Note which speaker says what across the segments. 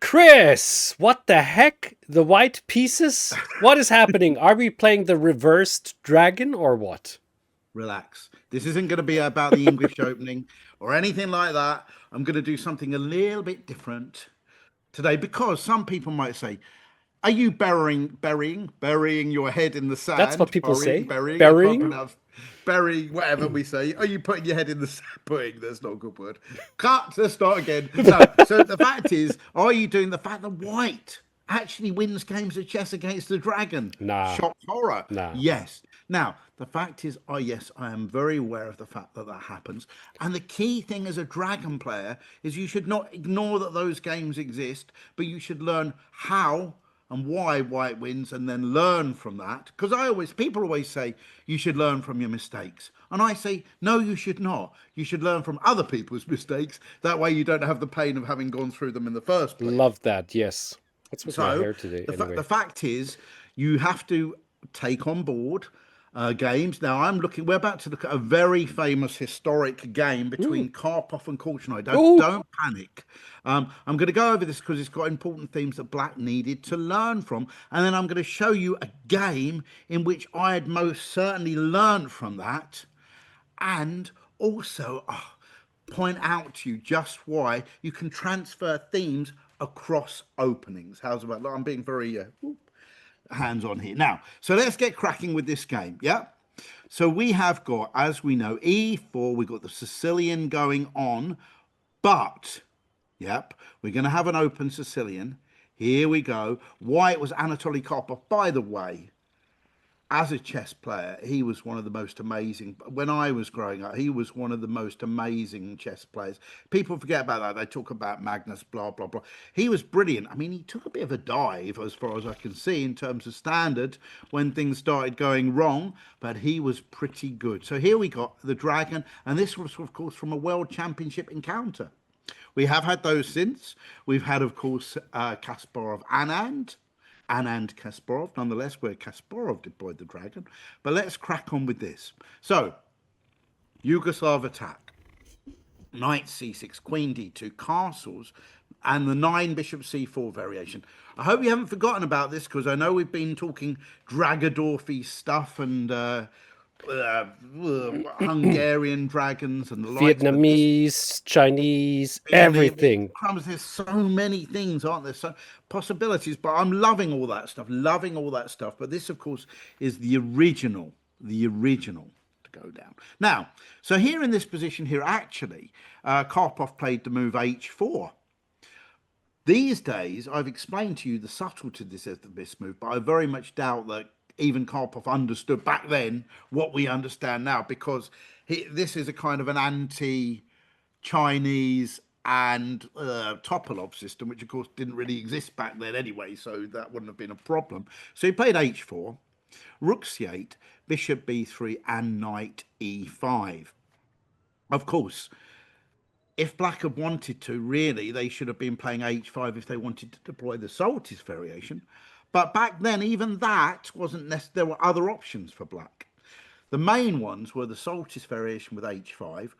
Speaker 1: Chris, what the heck? The white pieces? What is happening? Are we playing the reversed dragon or what?
Speaker 2: Relax. This isn't going to be about the English opening or anything like that. I'm going to do something a little bit different today because some people might say, "Are you burying your head in the
Speaker 1: That's what
Speaker 2: sand?
Speaker 1: people say.
Speaker 2: Burying. I can't
Speaker 1: Burying?
Speaker 2: pronounce burying. Whatever we say. Are you putting your head in the sand? Putting. That's not a good word. Cut. Let's start again. No. So the fact is, are you doing the fact that white actually wins games of chess against the dragon?
Speaker 1: Nah,
Speaker 2: Shock horror.
Speaker 1: nah.
Speaker 2: Yes. Now, the fact is, oh, yes, I am very aware of the fact that that happens. And the key thing as a dragon player is you should not ignore that those games exist, but you should learn how and why white wins and then learn from that. Because people always say you should learn from your mistakes. And I say, no, you should not. You should learn from other people's mistakes. That way you don't have the pain of having gone through them in the first place.
Speaker 1: Love that. Yes. What's with my
Speaker 2: So
Speaker 1: hair today
Speaker 2: the
Speaker 1: anyway?
Speaker 2: fact is, you have to take on board games. Now we're about to look at a very famous historic game
Speaker 1: Ooh.
Speaker 2: between Karpov and Korchnoi.
Speaker 1: Ooh.
Speaker 2: Don't panic. I'm going to go over this because it's got important themes that Black needed to learn from, and then I'm going to show you a game in which I had most certainly learned from that, and also point out to you just why you can transfer themes across openings. How's about that? I'm being very hands on here. Now, so let's get cracking with this game. Yeah. So we have got, as we know, e4, we've got the Sicilian going on, but, yep, we're going to have an open Sicilian. Here we go. White was Anatoly Karpov. By the way, as a chess player, he was one of the most amazing. When I was growing up, he was one of the most amazing chess players. People forget about that. They talk about Magnus, blah, blah, blah. He was brilliant. I mean, he took a bit of a dive, as far as I can see, in terms of standard when things started going wrong, but he was pretty good. So here we got the Dragon, and this was, of course, from a World Championship encounter. We have had those since. We've had, of course, Kasparov Anand Kasparov, nonetheless, where Kasparov deployed the dragon. But let's crack on with this. So, Yugoslav attack, knight c6, queen d2, castles, and the 9 bishop c4 variation. I hope you haven't forgotten about this because I know we've been talking Dragadorfi stuff and Hungarian dragons and the likes.
Speaker 1: Vietnamese, Chinese,
Speaker 2: Vietnamese
Speaker 1: everything.
Speaker 2: crumbs. There's so many things, aren't there? So possibilities. But I'm loving all that stuff. Loving all that stuff. But this, of course, is the original. The original to go down. Now, so here in this position here, actually, Karpov played the move h4. These days, I've explained to you the subtlety of this move, but I very much doubt that even Karpov understood back then what we understand now, because this is a kind of an anti-Chinese and Topolov system, which of course didn't really exist back then anyway, so that wouldn't have been a problem. So he played h4, rook c8, bishop b3, and knight e5. Of course, if Black had wanted to, really, they should have been playing h5 if they wanted to deploy the Soltis variation. But back then, even that wasn't necessary. There were other options for Black. The main ones were the Soltis variation with h5,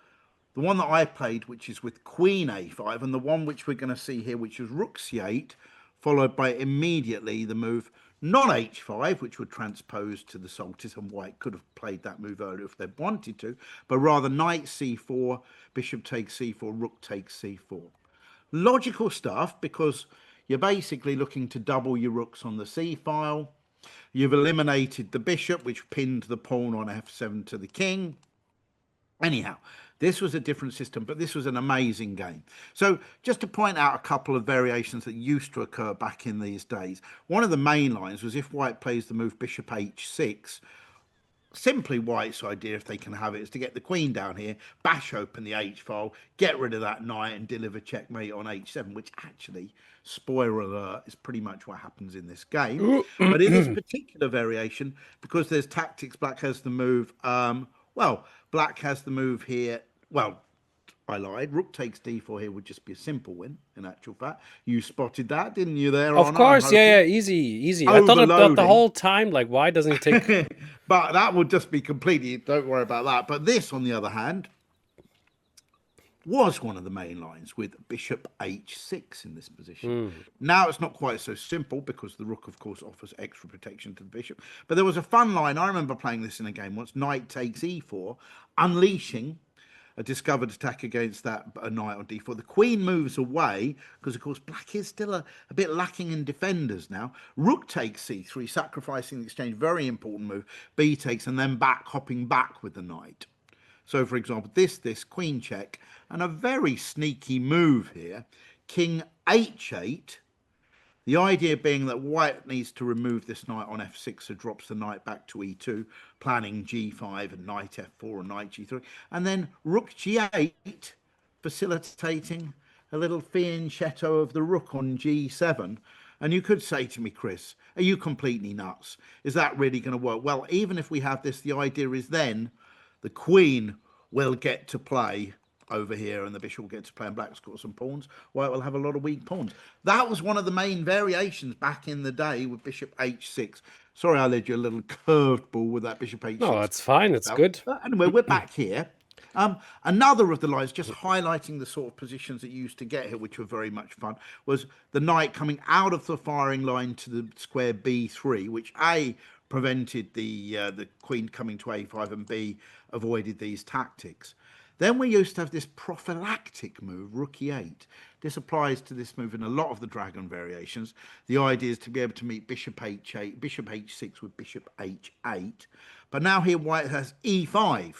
Speaker 2: the one that I played, which is with queen a5, and the one which we're going to see here, which is rook c8, followed by immediately the move not h5, which would transpose to the Soltis, and White could have played that move earlier if they'd wanted to, but rather knight c4, bishop takes c4, rook takes c4. Logical stuff, because you're basically looking to double your rooks on the c-file. You've eliminated the bishop, which pinned the pawn on f7 to the king. Anyhow, this was a different system, but this was an amazing game. So just to point out a couple of variations that used to occur back in these days. One of the main lines was if White plays the move bishop h6, simply White's idea, if they can have it, is to get the queen down here, bash open the h-file, get rid of that knight and deliver checkmate on h7, which actually, spoiler alert, is pretty much what happens in this game. But in this particular variation, because there's tactics, Black has the move, Black has the move here, I lied. Rook takes d4 here would just be a simple win, in actual fact. You spotted that, didn't you, there?
Speaker 1: Of course, yeah, easy. I thought about the whole time, like, why doesn't it take...
Speaker 2: But that would just be completely, don't worry about that. But this, on the other hand, was one of the main lines with bishop h6 in this position.
Speaker 1: Mm.
Speaker 2: Now it's not quite so simple because the rook, of course, offers extra protection to the bishop. But there was a fun line. I remember playing this in a game once. Knight takes e4, unleashing a discovered attack against that knight on d4. The queen moves away because, of course, black is still a bit lacking in defenders now. Rook takes c3, sacrificing the exchange. Very important move. B takes, and then hopping back with the knight. So, for example, this queen check, and a very sneaky move here. King h8. The idea being that white needs to remove this knight on f6, so drops the knight back to e2, planning g5 and knight f4 and knight g3. And then rook g8, facilitating a little fianchetto of the rook on g7. And you could say to me, Chris, are you completely nuts? Is that really going to work? Well, even if we have this, the idea is then the queen will get to play over here and the bishop will get to play, and black's got some pawns. White will have a lot of weak pawns. That was one of the main variations back in the day with bishop h6. Sorry, I led you a little curved ball with that bishop h6.
Speaker 1: No, it's fine. It's good.
Speaker 2: But anyway, we're back here. Another of the lines, just highlighting the sort of positions that you used to get here, which were very much fun, was the knight coming out of the firing line to the square b3, which A, prevented the queen coming to a5, and B, avoided these tactics. Then we used to have this prophylactic move, rook e8. This applies to this move in a lot of the dragon variations. The idea is to be able to meet bishop h8, bishop h6 with bishop h8. But now here white has e5.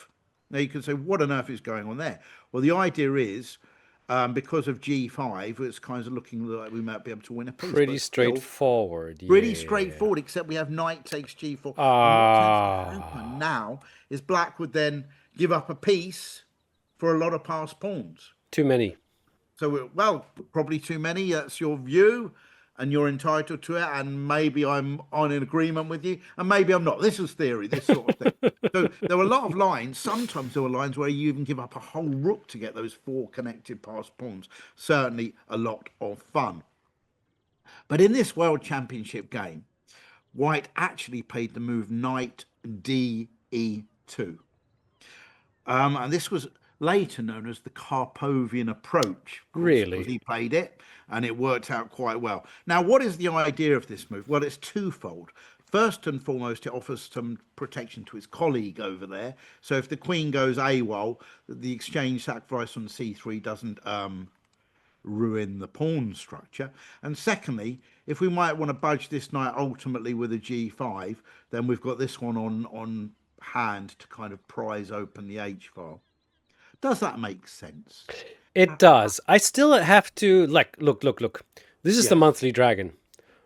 Speaker 2: Now you can say, what on earth is going on there? Well, the idea is, because of g5, it's kind of looking like we might be able to win a piece.
Speaker 1: Pretty straightforward.
Speaker 2: Pretty straightforward, except we have knight takes g4. And now is black would then give up a piece for a lot of passed pawns.
Speaker 1: Too many.
Speaker 2: So, well, probably too many. That's your view, and you're entitled to it. And maybe I'm on an agreement with you, and maybe I'm not. This is theory, this sort of thing. So there were a lot of lines. Sometimes there were lines where you even give up a whole rook to get those 4 connected passed pawns. Certainly a lot of fun. But in this World Championship game, white actually played the move knight d e2. And this was later known as the Karpovian approach.
Speaker 1: Really?
Speaker 2: He played it, and it worked out quite well. Now, what is the idea of this move? Well, it's twofold. First and foremost, it offers some protection to his colleague over there. So if the queen goes AWOL, the exchange sacrifice on c3 doesn't ruin the pawn structure. And secondly, if we might want to budge this knight ultimately with a g5, then we've got this one on hand to kind of prise open the h file. Does that make sense?
Speaker 1: It does. I still have to, look. This is the monthly dragon.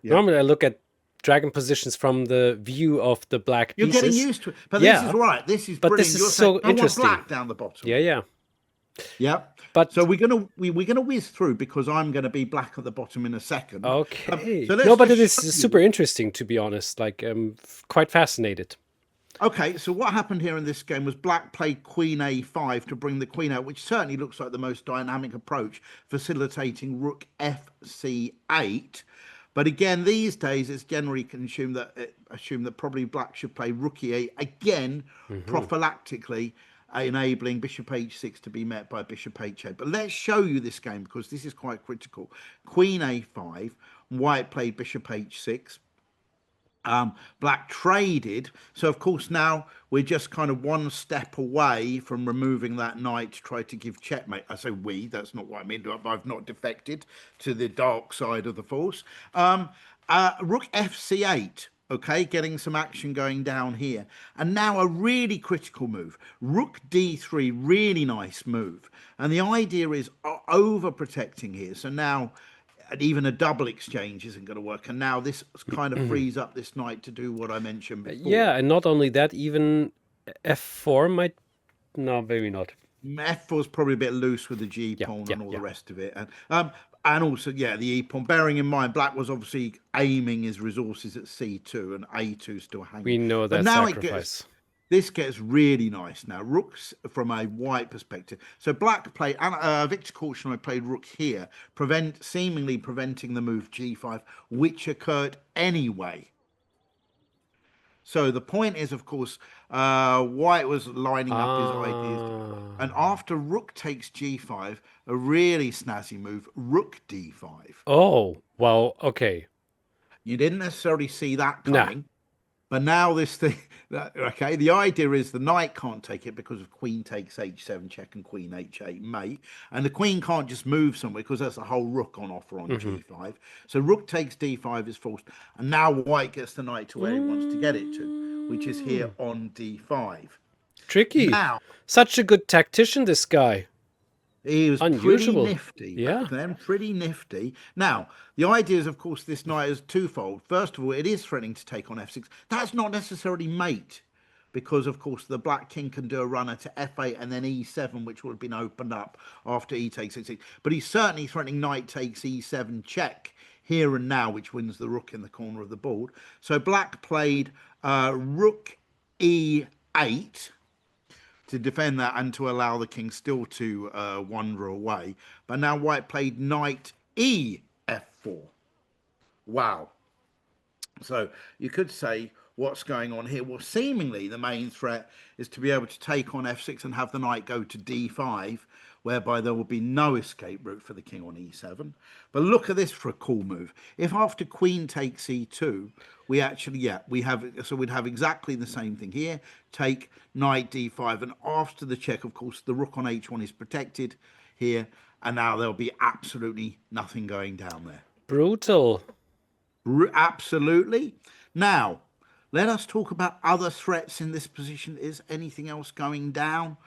Speaker 2: Yeah.
Speaker 1: Normally I look at dragon positions from the view of the black pieces.
Speaker 2: You're getting used to it. But this is right. This is brilliant.
Speaker 1: This is so interesting.
Speaker 2: I want black down the bottom.
Speaker 1: Yeah.
Speaker 2: Yeah.
Speaker 1: But
Speaker 2: so we're gonna whiz through because I'm gonna be black at the bottom in a second.
Speaker 1: Okay.
Speaker 2: So
Speaker 1: but it is super interesting, to be honest. Like, I'm quite fascinated.
Speaker 2: Okay, so what happened here in this game was black played queen a5 to bring the queen out, which certainly looks like the most dynamic approach, facilitating rook fc8. But again, these days it's generally assumed that probably black should play rook e8 again, prophylactically, enabling bishop h6 to be met by bishop h8. But let's show you this game because this is quite critical. Queen a5, white played bishop h6. Black traded, so of course now we're just kind of one step away from removing that knight to try to give checkmate. I say we, that's not what I mean. I've not defected to the dark side of the force. Rook fc8, okay, getting some action going down here. And now a really critical move, rook d3, really nice move. And the idea is overprotecting here. So now even a double exchange isn't going to work. And now this kind of frees up this knight to do what I mentioned before.
Speaker 1: Yeah, and not only that, even f4 might... No, maybe not.
Speaker 2: f4 is probably a bit loose with the g pawn and all the rest of it. And also, the e pawn. Bearing in mind, black was obviously aiming his resources at c2 and a2 still hanging.
Speaker 1: We know that sacrifice.
Speaker 2: This gets really nice now. Rooks from a white perspective. So black played, Victor Korchnoi played rook here, seemingly preventing the move g5, which occurred anyway. So the point is, of course, White was lining up his ideas. And
Speaker 1: Ah.
Speaker 2: after rook takes g5, a really snazzy move, rook d5.
Speaker 1: Oh, well, okay.
Speaker 2: You didn't necessarily see that
Speaker 1: Nah.
Speaker 2: coming. But now this thing, okay, the idea is the knight can't take it because of queen takes h7 check and queen h8 mate, and the queen can't just move somewhere because that's a whole rook on offer on
Speaker 1: Hmm.
Speaker 2: g5. So rook takes d5 is forced, and now white gets the knight to where he wants to get it to, which is here
Speaker 1: Mm.
Speaker 2: on d5.
Speaker 1: Tricky.
Speaker 2: Now
Speaker 1: Such a good tactician, this guy.
Speaker 2: he was pretty
Speaker 1: Unusual.
Speaker 2: nifty
Speaker 1: Yeah.
Speaker 2: back then, pretty nifty. Now, the idea is, of course, this knight is twofold. First of all, it is threatening to take on f6. That's not necessarily mate, because, of course, the black king can do a runner to f8 and then e7, which would have been opened up after e takes h6. But he's certainly threatening knight takes e7 check here and now, which wins the rook in the corner of the board. So black played rook e8 to defend that and to allow the king still to wander away. But now white played knight e f4. Wow. So you could say what's going on here? Well, seemingly the main threat is to be able to take on f6 and have the knight go to d5, whereby there will be no escape route for the king on e7. But look at this for a cool move. If after queen takes e2, we actually, yeah, we have, so we'd have exactly the same thing here. Take knight d5, and after the check, of course, the rook on h1 is protected here, and now there'll be absolutely nothing going down there.
Speaker 1: Brutal.
Speaker 2: Absolutely. Now, let us talk about other threats in this position. Is anything else going down?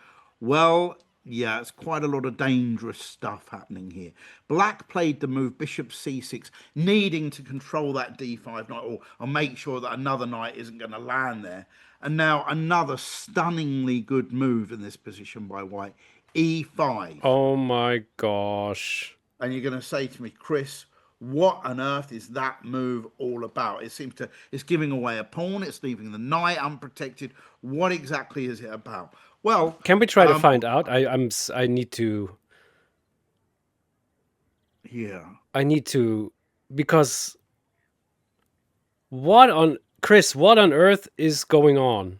Speaker 2: Well, yeah, it's quite a lot of dangerous stuff happening here. Black played the move bishop c6, needing to control that d5 knight or make sure that another knight isn't going to land there. And now another stunningly good move in this position by white, e5.
Speaker 1: Oh my gosh.
Speaker 2: And you're going to say to me, Chris, what on earth is that move all about? It seems to, it's giving away a pawn, it's leaving the knight unprotected. What exactly is it about? Well,
Speaker 1: Can we try to find out? I need to
Speaker 2: yeah,
Speaker 1: because what on Chris, what on earth is going on?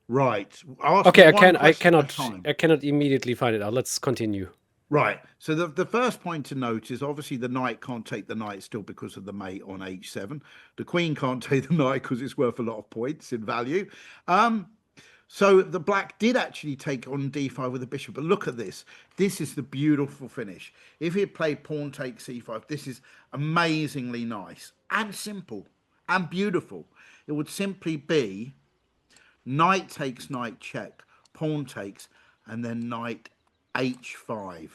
Speaker 2: right. Ask me
Speaker 1: Okay,
Speaker 2: one question at a time.
Speaker 1: I cannot immediately find it out. Let's continue.
Speaker 2: Right. So the first point to note is obviously the knight can't take the knight still because of the mate on h7. The queen can't take the knight because it's worth a lot of points in value. So the black did actually take on d5 with the bishop, but look at this. This is the beautiful finish. If he had played pawn takes c5, this is amazingly nice and simple and beautiful. It would simply be knight takes knight check, pawn takes, and then knight h5.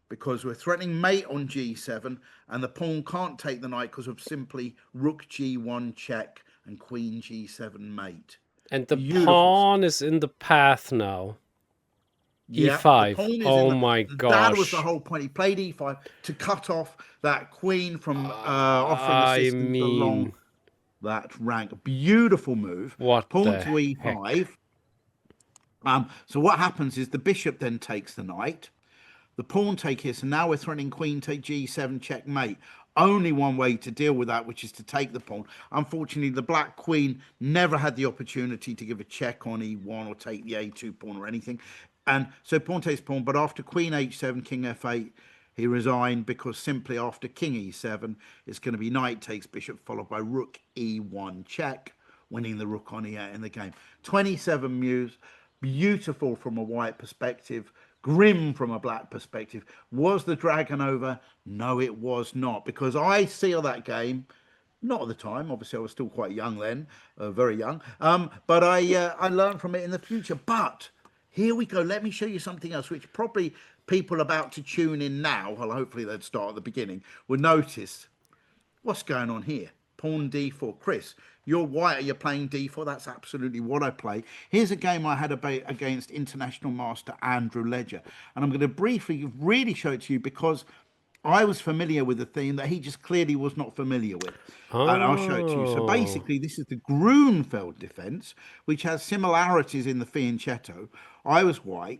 Speaker 2: Because we're threatening mate on g7, and the pawn can't take the knight because of simply rook g1 check and queen g7 mate.
Speaker 1: And the
Speaker 2: Beautiful.
Speaker 1: pawn is in the path now.
Speaker 2: Yeah, the
Speaker 1: e5.
Speaker 2: pawn is
Speaker 1: Oh
Speaker 2: in
Speaker 1: my
Speaker 2: That was the
Speaker 1: gosh.
Speaker 2: whole point. He played e5 to cut off that queen from offering
Speaker 1: I
Speaker 2: assistance along
Speaker 1: mean,
Speaker 2: that rank. Beautiful move.
Speaker 1: what
Speaker 2: Pawn
Speaker 1: the
Speaker 2: to e5.
Speaker 1: heck?
Speaker 2: So what happens is the bishop then takes the knight. The pawn take here. So now we're threatening queen take g7 checkmate. Only one way to deal with that, which is to take the pawn. Unfortunately, the black queen never had the opportunity to give a check on e1 or take the a2 pawn or anything. And so pawn takes pawn, but after queen h7, king f8, he resigned because simply after king e7, it's going to be knight takes bishop, followed by rook e1 check, winning the rook on e8 in the game. 27 moves, beautiful from a white perspective, grim from a black perspective. Was the dragon over? No, it was not, because I seal that game. Not at the time, obviously I was still quite young then, very young. But I learned from it in the future. But here we go. Let me show you something else, which probably people about to tune in now, well, hopefully they'd start at the beginning, will notice what's going on here. Pawn d4. Chris, you're white, you're playing d4. That's absolutely what I play. Here's a game I had against international master Andrew Ledger. And I'm going to briefly really show it to you because I was familiar with the theme that he just clearly was not familiar with. And I'll show it to you. So
Speaker 1: Oh.
Speaker 2: basically, this is the Grunfeld defense, which has similarities in the fianchetto. I was white,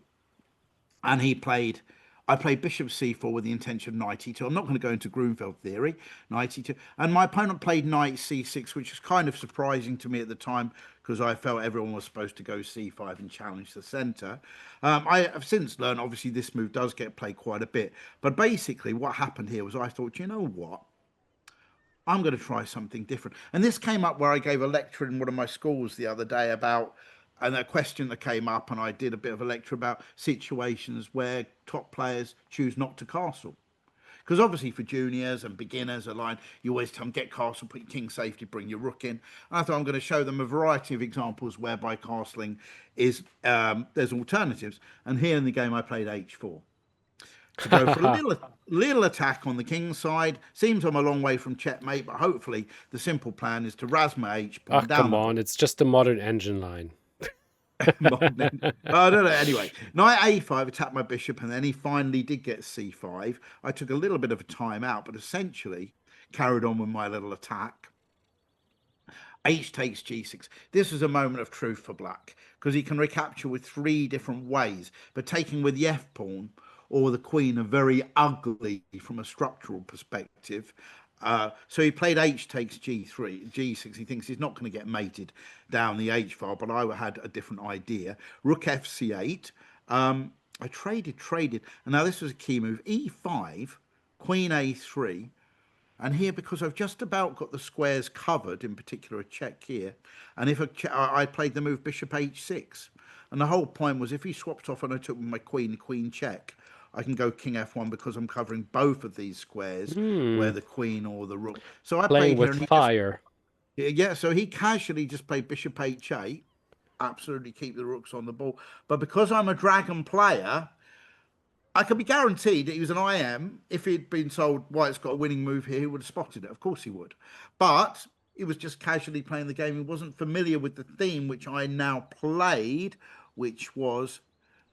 Speaker 2: and he played I played bishop c4 with the intention of knight e2. I'm not going to go into Grunfeld theory, knight e2. And my opponent played knight c6, which was kind of surprising to me at the time because I felt everyone was supposed to go c5 and challenge the centre. I have since learned, obviously, this move does get played quite a bit. But basically, what happened here was I thought, you know what? I'm going to try something different. And this came up where I gave a lecture in one of my schools the other day about, and a question that came up, and I did a bit of a lecture about situations where top players choose not to castle. Because obviously for juniors and beginners alike, you always tell them, get castle, put your king safety, bring your rook in. And I thought I'm going to show them a variety of examples whereby castling is, there's alternatives. And here in the game I played h4 to go for a little attack on the king's side. Seems I'm a long way from checkmate, but hopefully the simple plan is to razz my h pawn down
Speaker 1: come
Speaker 2: the
Speaker 1: on, it's just a modern engine line.
Speaker 2: modern. I don't know. Anyway, knight a5 attacked my bishop, and then he finally did get c5. I took a little bit of a time out, but essentially carried on with my little attack. H takes g6. This was a moment of truth for black because he can recapture with 3 different ways, but taking with the f pawn or the queen are very ugly from a structural perspective. So he played h takes g3, g6. He thinks he's not going to get mated down the h file, but I had a different idea. Rook f c8. I traded, and now this was a key move. e5, queen a3. And here, because I've just about got the squares covered, in particular a check here, and if I played the move bishop h6, and the whole point was if he swapped off and I took my queen check, I can go king f1 because I'm covering both of these squares where the queen or the rook. So I
Speaker 1: Playing
Speaker 2: played here,
Speaker 1: with fire.
Speaker 2: yeah. So he casually just played bishop h8, absolutely keep the rooks on the ball. But because I'm a dragon player, I can be guaranteed that he was an IM. If he'd been told White's got a winning move here, he would have spotted it. Of course he would. But he was just casually playing the game. He wasn't familiar with the theme, which I now played, which was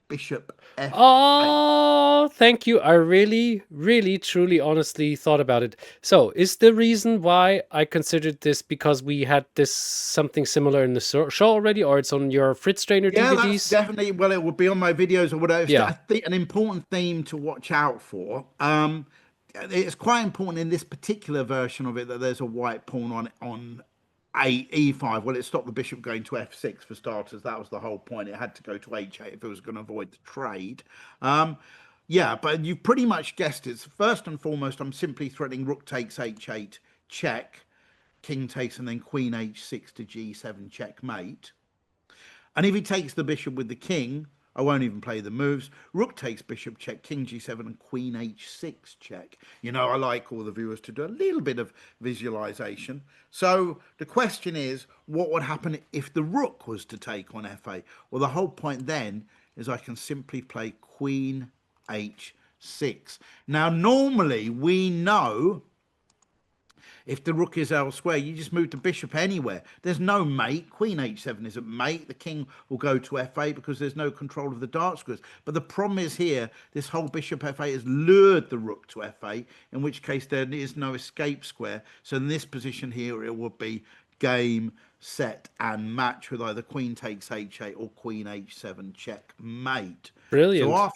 Speaker 2: bishop f8.
Speaker 1: Oh, thank you. I really, really, truly, honestly thought about it. So, is the reason why I considered this because we had this something similar in the show already, or it's on your Fritz Trainer
Speaker 2: Yeah,
Speaker 1: DVDs?
Speaker 2: that's definitely, well, it would be on my videos or whatever.
Speaker 1: Yeah.
Speaker 2: I think an important theme to watch out for. It's quite important in this particular version of it that there's a white pawn on e5. Well, it stopped the bishop going to f6 for starters. That was the whole point. It had to go to h8 if it was going to avoid the trade. Yeah, but you pretty much guessed it. First and foremost, I'm simply threatening rook takes h8, check, king takes, and then queen h6 to g7, checkmate. And if he takes the bishop with the king, I won't even play the moves. Rook takes bishop check, king g7, and queen h6 check. You know, I like all the viewers to do a little bit of visualization. So the question is, what would happen if the rook was to take on f8? Well, the whole point then is I can simply play queen h6. Now, normally we know if the rook is elsewhere, you just move the bishop anywhere. There's no mate. Queen h7 isn't mate. The king will go to f8 because there's no control of the dark squares. But the problem is here, this whole bishop f8 has lured the rook to f8, in which case there is no escape square. So in this position here, it would be game, set, and match with either queen takes h8 or queen h7 checkmate.
Speaker 1: Brilliant.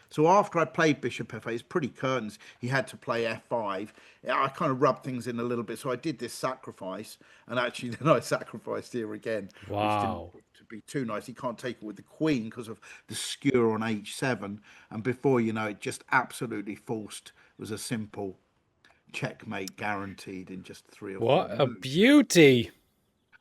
Speaker 2: So after I played bishop f8, it's pretty curtains. He had to play f5. I kind of rubbed things in a little bit. So I did this sacrifice. And actually, then I sacrificed here again.
Speaker 1: Wow.
Speaker 2: Which didn't to be too nice. He can't take it with the queen because of the skewer on h7. And before you know it, just absolutely forced. It was a simple checkmate guaranteed in just 3 or 4
Speaker 1: What a
Speaker 2: moves.
Speaker 1: beauty.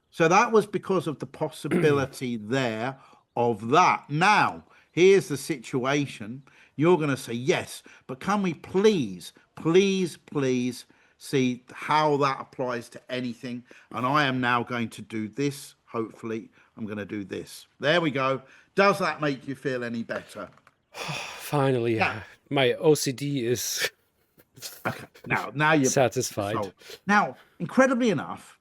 Speaker 2: So that was because of the possibility there of that. Now, here's the situation. You're going to say, yes, but can we please see how that applies to anything? And I am now going to do this. Hopefully, I'm going to do this. There we go. Does that make you feel any better?
Speaker 1: Finally,
Speaker 2: Yeah.
Speaker 1: my OCD is
Speaker 2: Okay. Now you're
Speaker 1: satisfied.
Speaker 2: So, now, incredibly enough,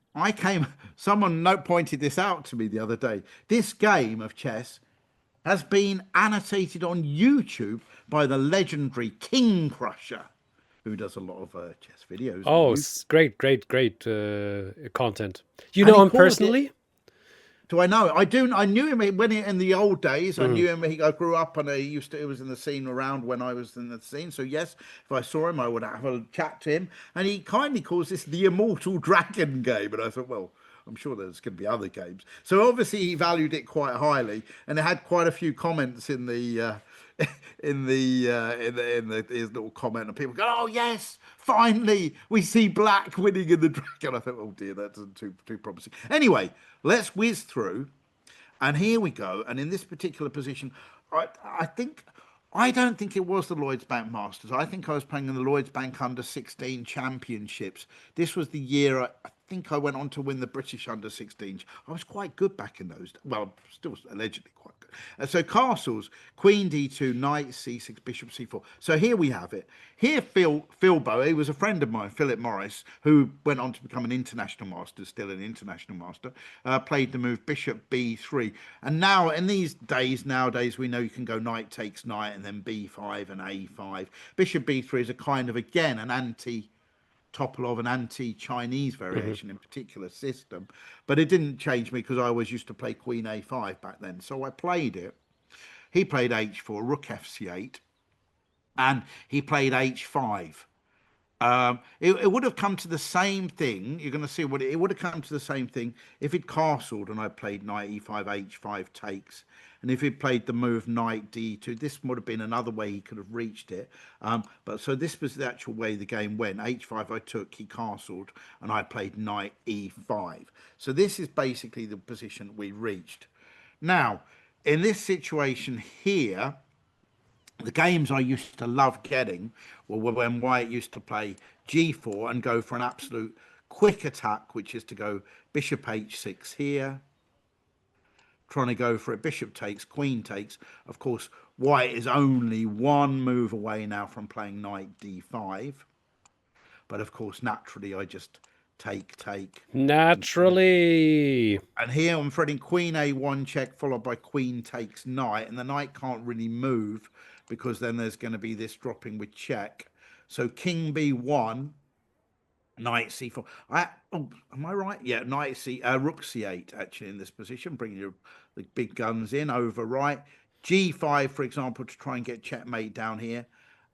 Speaker 2: someone pointed this out to me the other day. This game of chess has been annotated on YouTube by the legendary King Crusher, who does a lot of chess videos.
Speaker 1: Oh, great content. You
Speaker 2: And
Speaker 1: know
Speaker 2: he
Speaker 1: him
Speaker 2: calls it-
Speaker 1: personally?
Speaker 2: Do I know it? I do. I knew him when in the old days. I
Speaker 1: Mhm.
Speaker 2: knew him. I grew up and he used to. It was in the scene around when I was in the scene. So yes, if I saw him, I would have a chat to him. And he kindly calls this the Immortal Dragon game. And I thought, well, I'm sure there's going to be other games. So obviously he valued it quite highly, and it had quite a few comments in the in his little comment, and people go, "Oh yes, finally we see black winning in the dragon." I thought, "Oh dear, that's too promising." Anyway, let's whiz through, and here we go. And in this particular position, I think. I don't think it was the Lloyds Bank Masters. I think I was playing in the Lloyds Bank Under 16 Championships. This was the year I think I went on to win the British Under 16s. I was quite good back in those. Well, still allegedly quite good. So castles, Queen D2, Knight C6, Bishop C4. So here we have it. Here, Philbo, he was a friend of mine, Philip Morris, who went on to become an international master, still an international master, played the move Bishop B3. And now, in these days, nowadays, we know you can go Knight takes Knight and then B5 and A5. Bishop B3 is a kind of, again, an anti Topolov, an anti-Chinese
Speaker 1: Mhm.
Speaker 2: variation in particular system, but it didn't change me because I always used to play Queen A5 back then. So I played it. He played H4, Rook FC8, and he played H5. It would have come to the same thing. You're going to see what it would have come to the same thing if he'd castled and I played knight e5, h5 takes. And if he'd played the move knight d2, this would have been another way he could have reached it. But so this was the actual way the game went. H5 I took, he castled, and I played knight e5. So this is basically the position we reached. Now, in this situation here, the games I used to love getting were when White used to play g4 and go for an absolute quick attack, which is to go bishop h6 here, trying to go for it. Bishop takes, queen takes. Of course, White is only one move away now from playing knight d5. But of course, naturally, I just take, and queen.
Speaker 1: Naturally.
Speaker 2: And here I'm threading queen a1 check followed by queen takes knight, and the knight can't really move because then there's going to be this dropping with check. So king b1, knight c4. Am I right? Yeah, knight c rook c8 actually in this position, bringing the big guns in over right. G5, for example, to try and get checkmate down here.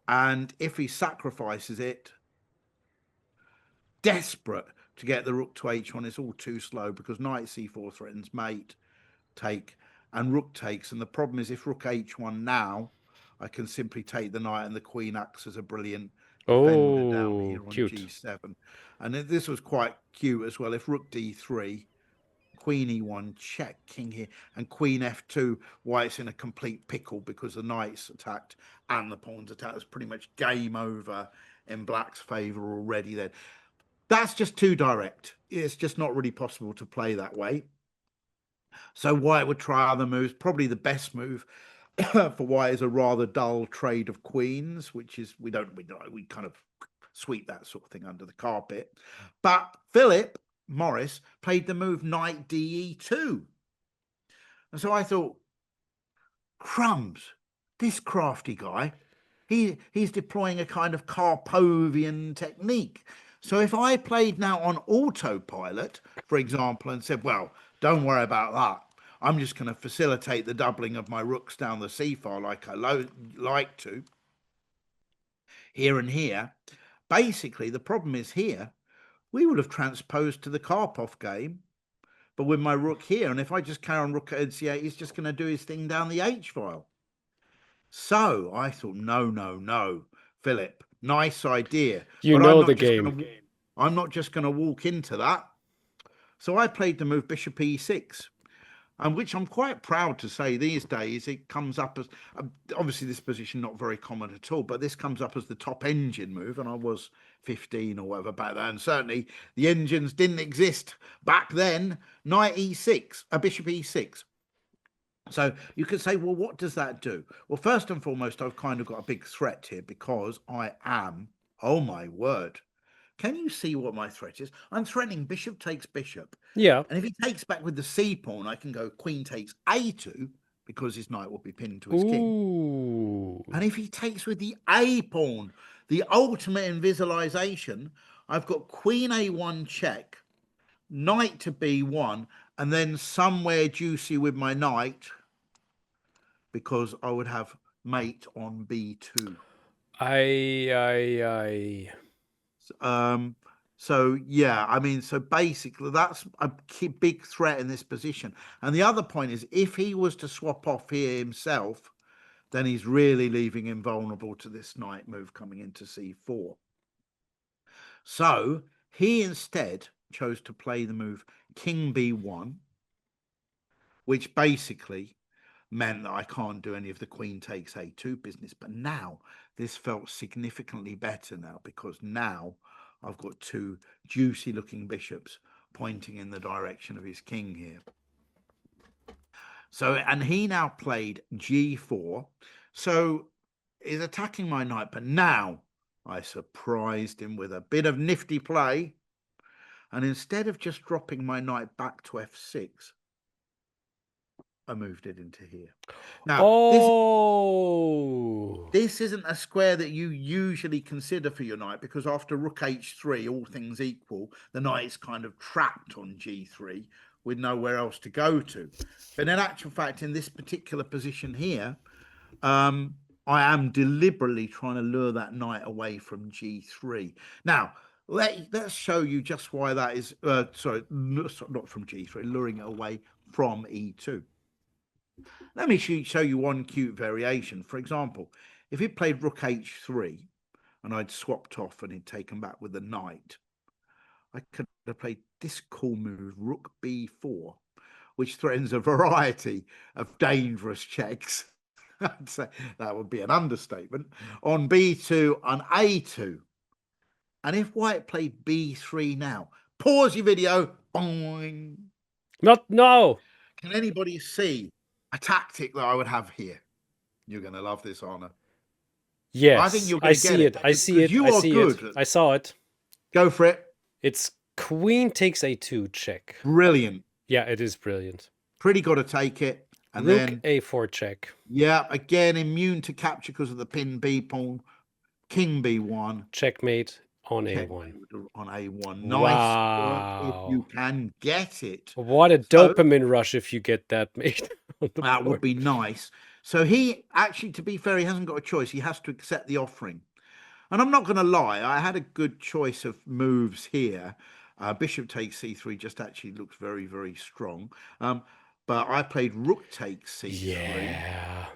Speaker 2: And if he sacrifices it, desperate to get the rook to h1, it's all too slow because knight c4 threatens mate, take, and rook takes. And the problem is if rook h1 now, I can simply take the knight and the queen acts as a brilliant defender down
Speaker 1: Oh,
Speaker 2: here on
Speaker 1: cute.
Speaker 2: g7. And this was quite cute as well. If rook d3, queen e1, check, king here, and queen f2, why it's in a complete pickle because the knight's attacked and the pawn's attacked. It's pretty much game over in black's favour already then. That's just too direct. It's just not really possible to play that way. So White would try other moves. Probably the best move for White is a rather dull trade of queens, which is we kind of sweep that sort of thing under the carpet. But Philip Morris played the move knight de2. And so I thought, crumbs, this crafty guy, he's deploying a kind of Karpovian technique. So if I played now on autopilot, for example, and said, well, don't worry about that. I'm just going to facilitate the doubling of my rooks down the c file like I like to, here and here. Basically, the problem is here, we would have transposed to the Karpov game, but with my rook here, and if I just carry on rook at nc8, he's just going to do his thing down the h file. So I thought, no, Philip, nice idea,
Speaker 1: You
Speaker 2: but I'm
Speaker 1: know
Speaker 2: not
Speaker 1: the
Speaker 2: just
Speaker 1: game.
Speaker 2: going to. I'm not just going to walk into that. So I played the move bishop e6, and which I'm quite proud to say these days it comes up as obviously this position not very common at all, but this comes up as the top engine move, and I was 15 or whatever back then. Certainly the engines didn't exist back then. Knight e6, a bishop e6. So you could say, well, what does that do? Well, first and foremost, I've kind of got a big threat here because I am, oh my word. Can you see what my threat is? I'm threatening bishop takes bishop.
Speaker 1: Yeah.
Speaker 2: And if he takes back with the c pawn, I can go queen takes a2 because his knight will be pinned to his king.
Speaker 1: Ooh.
Speaker 2: And if he takes with the a pawn, the ultimate in visualization, I've got queen a1 check, knight to b1, and then somewhere juicy with my knight, because I would have mate on b2.
Speaker 1: I.
Speaker 2: Um, so yeah, I mean, so basically that's a big threat in this position. And the other point is, if he was to swap off here himself, then he's really leaving him vulnerable to this knight move coming into c4. So he instead chose to play the move king b1, which basically meant that I can't do any of the queen takes a2 business. But now this felt significantly better now, because now I've got two juicy looking bishops pointing in the direction of his king here. So, and he now played g4. So he's attacking my knight, but now I surprised him with a bit of nifty play. And instead of just dropping my knight back to f6, I moved it into here. Now, this isn't a square that you usually consider for your knight, because after rook h3, all things equal, the knight is kind of trapped on g3 with nowhere else to go to. But in actual fact, in this particular position here, I am deliberately trying to lure that knight away from g3. Now, let's show you just why that is. Sorry, not from g3, luring it away from e2. Let me show you one cute variation. For example, if he played rook h3 and I'd swapped off and he'd taken back with the knight, I could have played this cool move, rook b4, which threatens a variety of dangerous checks. I'd say that would be an understatement. On b2 on a2. And if white played b3 now, pause your video. Boing.
Speaker 1: No.
Speaker 2: Can anybody see a tactic that I would have here? You're going to love this, Anna.
Speaker 1: Yes,
Speaker 2: I think you're
Speaker 1: I
Speaker 2: going to get
Speaker 1: see it. I see it.
Speaker 2: You
Speaker 1: I
Speaker 2: are
Speaker 1: see
Speaker 2: good.
Speaker 1: it. I saw it.
Speaker 2: Go for it.
Speaker 1: It's queen takes a2 check.
Speaker 2: Brilliant.
Speaker 1: Yeah, it is brilliant.
Speaker 2: Pretty got to take it. And
Speaker 1: rook
Speaker 2: then
Speaker 1: a4 check.
Speaker 2: Yeah, again, immune to capture because of the pin b pawn. King b1.
Speaker 1: Checkmate on
Speaker 2: Checkmate
Speaker 1: a1.
Speaker 2: on a1. Nice work if
Speaker 1: Wow.
Speaker 2: you can get it.
Speaker 1: What a dopamine rush if you get that mate on the
Speaker 2: That
Speaker 1: board.
Speaker 2: would be nice. So he actually, to be fair, he hasn't got a choice. He has to accept the offering. And I'm not going to lie, I had a good choice of moves here. Bishop takes c3 just actually looks very, very strong. But I played rook takes c3.
Speaker 1: Yeah.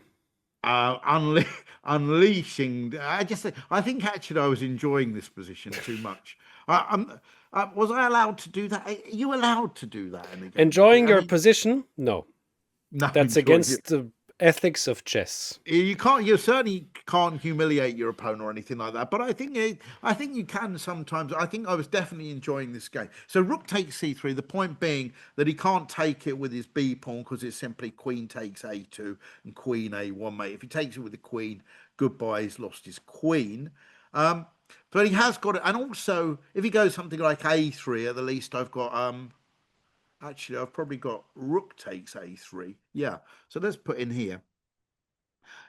Speaker 2: Unleashing. I think actually I was enjoying this position too much. Was I allowed to do that? Are you allowed to do that in the game?
Speaker 1: Enjoying your position? No.
Speaker 2: No,
Speaker 1: That's against the ethics of chess.
Speaker 2: You can't. You certainly can't humiliate your opponent or anything like that. But I think you can sometimes. I think I was definitely enjoying this game. So rook takes c3. The point being that he can't take it with his b pawn because it's simply queen takes a2 and queen a1, mate. If he takes it with the queen, goodbye. He's lost his queen. But he has got it. And also, if he goes something like a3, at the least I've got Actually, I've probably got rook takes a3. Yeah. So let's put in here.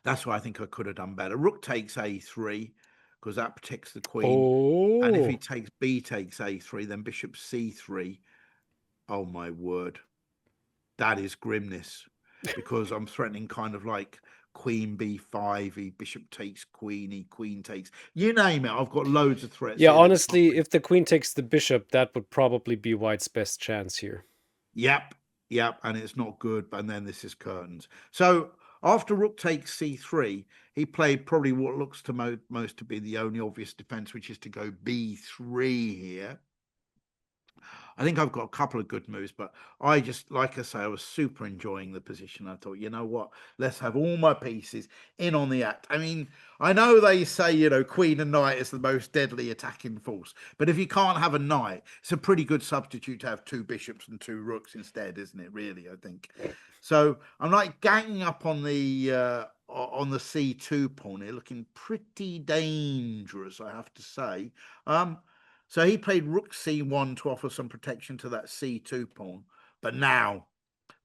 Speaker 2: That's what I think I could have done better. Rook takes a3 because that protects the queen.
Speaker 1: Oh.
Speaker 2: And if he takes b takes a3, then bishop c3. Oh, my word. That is grimness, because I'm threatening kind of like queen b5, bishop takes queen, queen takes, you name it. I've got loads of threats.
Speaker 1: Yeah, honestly, if the queen takes the bishop, that would probably be white's best chance here.
Speaker 2: Yep, and it's not good. And then this is curtains. So after rook takes c3, he played probably what looks to most to be the only obvious defense, which is to go b3 here. I think I've got a couple of good moves, but I just, like I say, I was super enjoying the position. I thought, you know what, let's have all my pieces in on the act. I mean, I know they say, queen and knight is the most deadly attacking force, but if you can't have a knight, it's a pretty good substitute to have two bishops and two rooks instead, isn't it? Really, I think. So I'm like ganging up on the c2 pawn here, looking pretty dangerous, I have to say. So he played rook c1 to offer some protection to that c2 pawn. But now,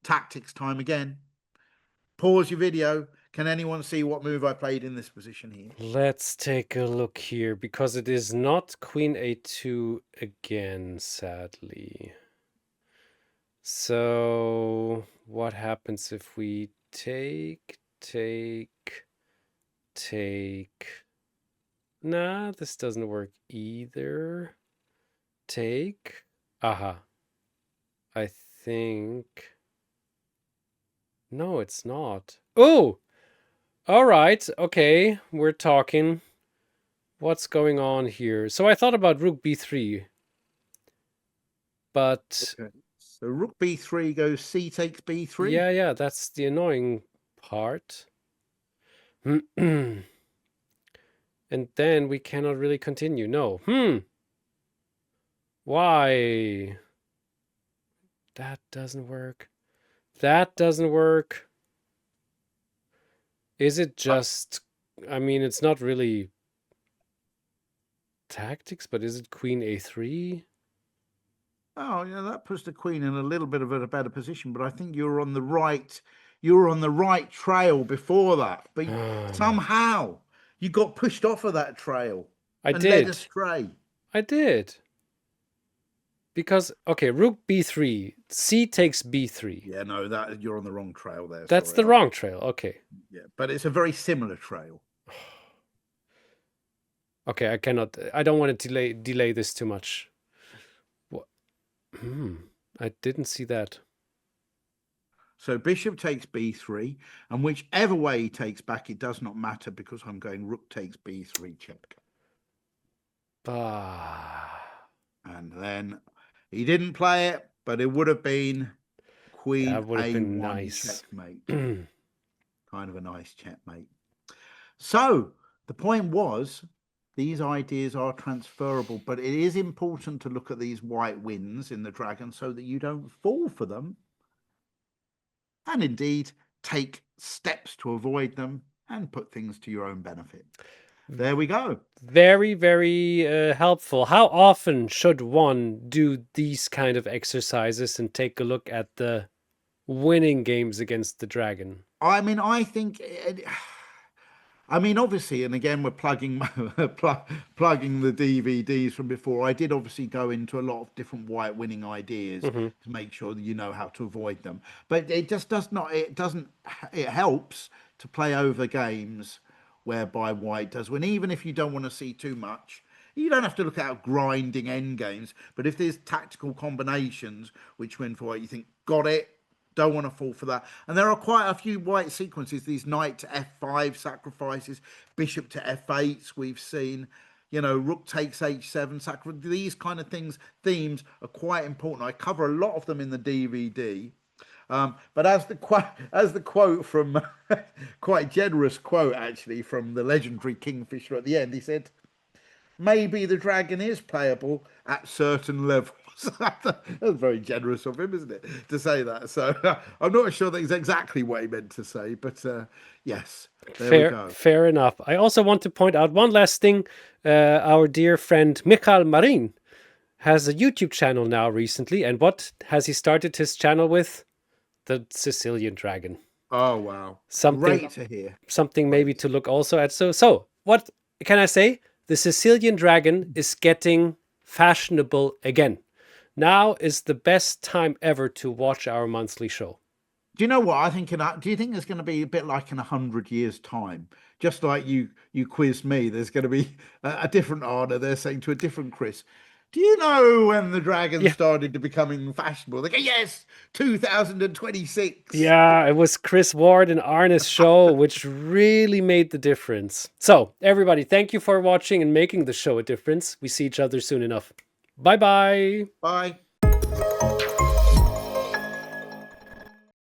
Speaker 2: tactics time again. Pause your video. Can anyone see what move I played in this position here?
Speaker 1: Let's take a look here, because it is not queen a2 again, sadly. So what happens if we take? Nah, this doesn't work either. Take. Aha. I think. No, it's not. Oh! All right. Okay. We're talking. What's going on here? So I thought about rook b3. But
Speaker 2: Okay. So rook b3 goes c takes b3.
Speaker 1: yeah, that's the annoying part. And then we cannot really continue. No. Why? That doesn't work. That doesn't work. Is it just... I mean, it's not really tactics, but is it queen a3?
Speaker 2: Oh, yeah, that puts the queen in a little bit of a better position, but I think you were on the right trail before that. But somehow you got pushed off of that trail
Speaker 1: I
Speaker 2: and led
Speaker 1: did.
Speaker 2: astray.
Speaker 1: I did. Because, okay, rook b3, c takes b3.
Speaker 2: Yeah, no, that you're on the wrong trail there.
Speaker 1: That's
Speaker 2: Sorry.
Speaker 1: the wrong trail. Okay.
Speaker 2: Yeah, but it's a very similar trail.
Speaker 1: Okay, I cannot. I don't want to delay this too much. What? I didn't see that.
Speaker 2: So bishop takes b3, and whichever way he takes back, it does not matter because I'm going rook takes b3 check. And then he didn't play it, but it would have been queen
Speaker 1: That would have
Speaker 2: a1
Speaker 1: been nice.
Speaker 2: checkmate. Kind of a nice checkmate. So the point was, these ideas are transferable, but it is important to look at these white wins in the dragon so that you don't fall for them, and indeed take steps to avoid them and put things to your own benefit. There we go.
Speaker 1: Very, very helpful. How often should one do these kind of exercises and take a look at the winning games against the dragon?
Speaker 2: I mean, I think... I mean, obviously, and again, we're plugging plugging the DVDs from before. I did obviously go into a lot of different white winning ideas to make sure that you know how to avoid them. But it just does not. It doesn't. It helps to play over games whereby white does win, even if you don't want to see too much. You don't have to look out grinding end games. But if there's tactical combinations which win for white, you think got it. Don't want to fall for that. And there are quite a few white sequences, these knight to f5 sacrifices, bishop to f8s we've seen, you know, rook takes h7 sacrifice. These kind of themes are quite important. I cover a lot of them in the DVD. But as the quote from quite generous quote actually from the legendary Kingfisher at the end, he said, maybe the dragon is playable at certain levels. That's very generous of him, isn't it, to say that? So I'm not sure that's exactly what he meant to say, but yes, there we go.
Speaker 1: Fair enough. I also want to point out one last thing. Our dear friend Michal Marin has a YouTube channel now recently, and what has he started his channel with? The Sicilian Dragon.
Speaker 2: Oh wow!
Speaker 1: Something
Speaker 2: Great to hear.
Speaker 1: Something maybe to look also at. So what can I say? The Sicilian Dragon is getting fashionable again. Now is the best time ever to watch our monthly show.
Speaker 2: Do you know what I think? Do you think there's going to be a bit like in 100 years' time? Just like you quizzed me, there's going to be a different Arda. They're saying to a different Chris. Do you know when the dragon started to becoming fashionable? They go, yes, 2026.
Speaker 1: Yeah, it was Chris Ward and Arne's show, which really made the difference. So, everybody, thank you for watching and making the show a difference. We see each other soon enough. Bye-bye.
Speaker 2: Bye.